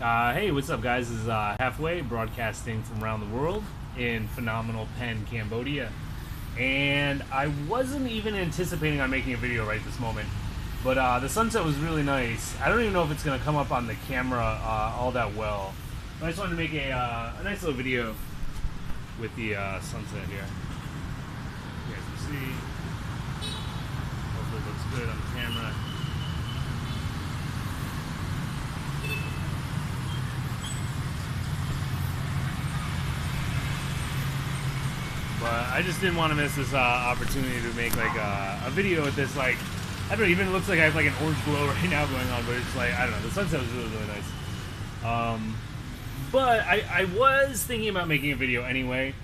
Hey, what's up, guys? This is Halfway, broadcasting from around the world in phenomenal Penh, Cambodia. And I wasn't even anticipating on making a video right this moment, but the sunset was really nice. I don't even know if it's going to come up on the camera all that well, but I just wanted to make a nice little video with the sunset here. You guys can see. Hopefully it looks good on the camera. But I just didn't want to miss this opportunity to make like a video with this, like, I don't know, even it looks like I have like an orange glow right now going on, but it's like, I don't know, the sunset was really, really nice. But I was thinking about making a video anyway,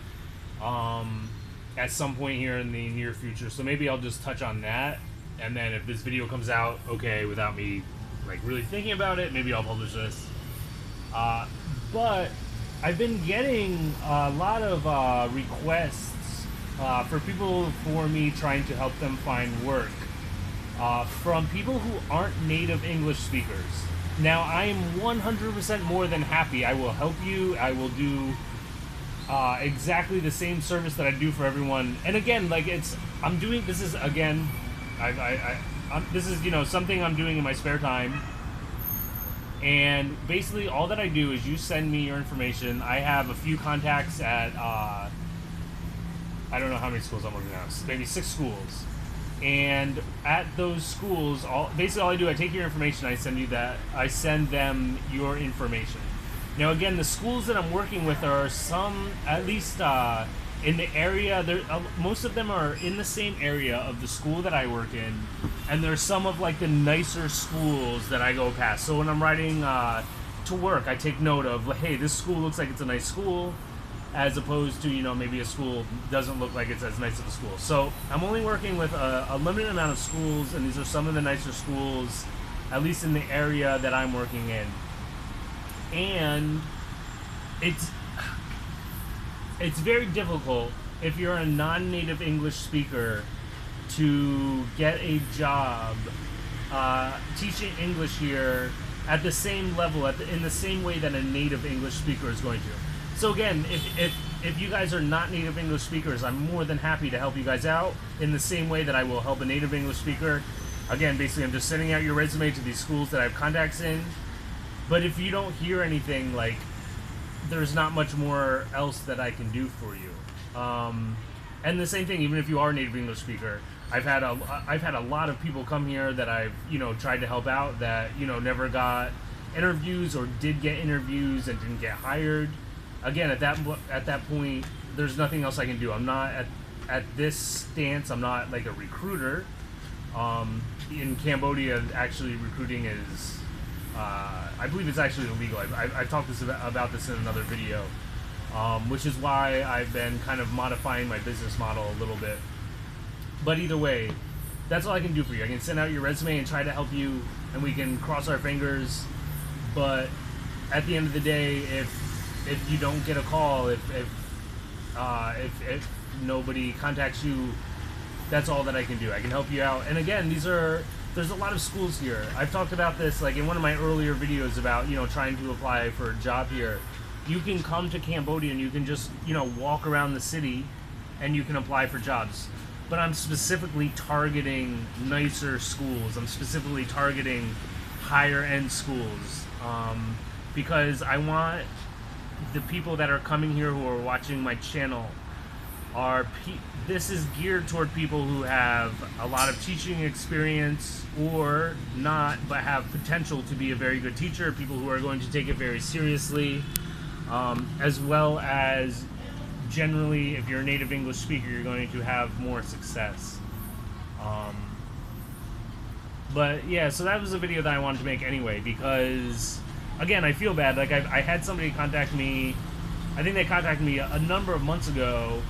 at some point here in the near future, so maybe I'll just touch on that, and then if this video comes out okay without me like really thinking about it, maybe I'll publish this. But I've been getting a lot of requests for me trying to help them find work from people who aren't native English speakers. Now, I am 100% more than happy. I will help you. I will do exactly the same service that I do for everyone. And again, like this is something I'm doing in my spare time. And basically all that I do is you send me your information. I have a few contacts at, I don't know how many schools I'm working at, maybe 6 schools. And at those schools, basically all I do, I take your information, I send them your information. Now again, the schools that I'm working with are some, at least in the area, most of them are in the same area of the school that I work in, and there's some of like the nicer schools that I go past. So when I'm riding to work, I take note of, like, hey, this school looks like it's a nice school, as opposed to, maybe a school doesn't look like it's as nice of a school. So I'm only working with a limited amount of schools, and these are some of the nicer schools, at least in the area that I'm working in. And it's very difficult if you're a non-native English speaker to get a job teaching English here at the same level, in the same way that a native English speaker is going to. So again, if you guys are not native English speakers, I'm more than happy to help you guys out in the same way that I will help a native English speaker. Again, basically I'm just sending out your resume to these schools that I have contacts in. But if you don't hear anything, like, there's not much more else that I can do for you. And the same thing, even if you are a native English speaker, I've had a lot of people come here that I've tried to help out that never got interviews, or did get interviews and didn't get hired. Again, at that point, there's nothing else I can do. I'm not at this stance. I'm not like a recruiter. In Cambodia, actually, recruiting is. I believe it's actually illegal. I've talked about this in another video, which is why I've been kind of modifying my business model a little bit. But either way, that's all I can do for you. I can send out your resume and try to help you, and we can cross our fingers. But at the end of the day, if you don't get a call, if nobody contacts you, that's all that I can do. I can help you out. And again, there's a lot of schools here. I've talked about this like in one of my earlier videos about trying to apply for a job here. You can come to Cambodia and you can just walk around the city and you can apply for jobs. But I'm specifically targeting nicer schools. I'm specifically targeting higher end schools, because I want the people that are coming here who are watching my channel this is geared toward people who have a lot of teaching experience or not, but have potential to be a very good teacher, people who are going to take it very seriously, as well as generally, if you're a native English speaker, you're going to have more success. But yeah, so that was a video that I wanted to make anyway, because again, I feel bad. Like I had somebody contact me, I think they contacted me a number of months ago,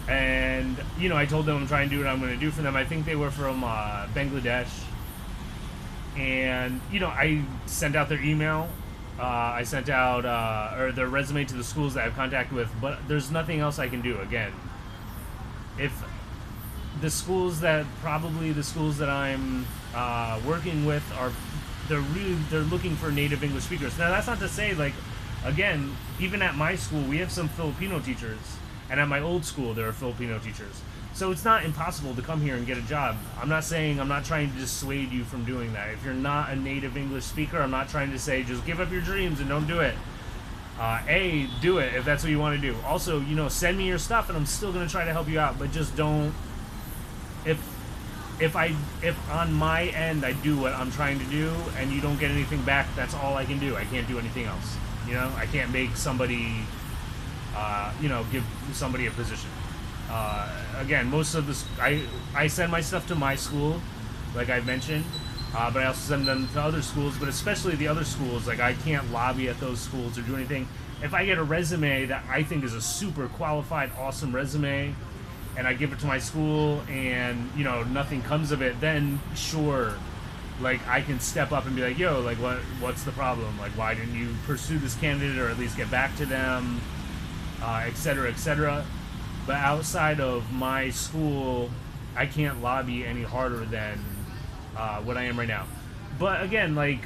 and I told them I'm trying to do what I'm going to do for them. I think they were from Bangladesh, and I sent out their email, I sent out or their resume to the schools that I have contact with, but there's nothing else I can do. Again, if the schools that I'm working with are they're looking for native English speakers. Now that's not to say, like, again, even at my school we have some Filipino teachers, and at my old school there are Filipino teachers. So it's not impossible to come here and get a job. I'm not trying to dissuade you from doing that. If you're not a native English speaker, I'm not trying to say just give up your dreams and don't do it. Do it if that's what you want to do. Also, you know, send me your stuff and I'm still going to try to help you out, but just don't, if on my end I do what I'm trying to do and you don't get anything back, that's all I can do. I can't do anything else. You know, I can't make somebody, give somebody a position. Again, most of this, I send my stuff to my school, like I mentioned, but I also send them to other schools, but especially the other schools, like I can't lobby at those schools or do anything. If I get a resume that I think is a super qualified, awesome resume, and I give it to my school and, you know, nothing comes of it, then sure, like I can step up and be like, yo, like what's the problem? Like, why didn't you pursue this candidate or at least get back to them, et cetera, et cetera. But outside of my school, I can't lobby any harder than what I am right now. But again, like,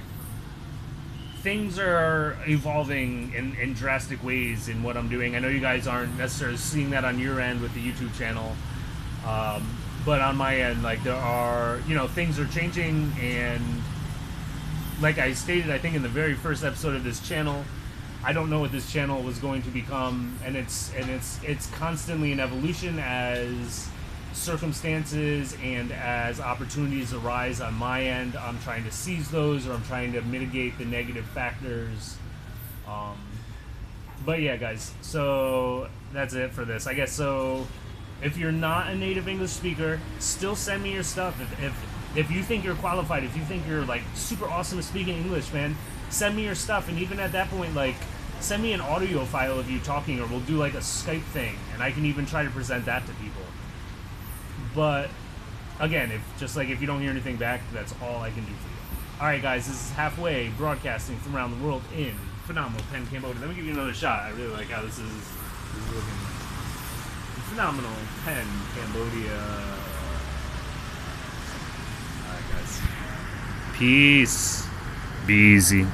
things are evolving in drastic ways in what I'm doing. I know you guys aren't necessarily seeing that on your end with the YouTube channel, but on my end, like, there are, you know, things are changing, and like I stated, I think in the very first episode of this channel, I don't know what this channel was going to become, and it's constantly in evolution as circumstances and as opportunities arise on my end. I'm trying to seize those, or I'm trying to mitigate the negative factors. But yeah, guys, so that's it for this, I guess. So if you're not a native English speaker, still send me your stuff. If you think you're qualified, if you think you're like super awesome at speaking English, man, send me your stuff. And even at that point, like, send me an audio file of you talking, or we'll do like a Skype thing, and I can even try to present that to people. But again, if you don't hear anything back, that's all I can do for you. Alright guys, this is Halfway, broadcasting from around the world in phenomenal Penh, Cambodia. Let me give you another shot. I really like how this is looking. Phenomenal Penh, Cambodia. Alright guys. Peace. Be easy.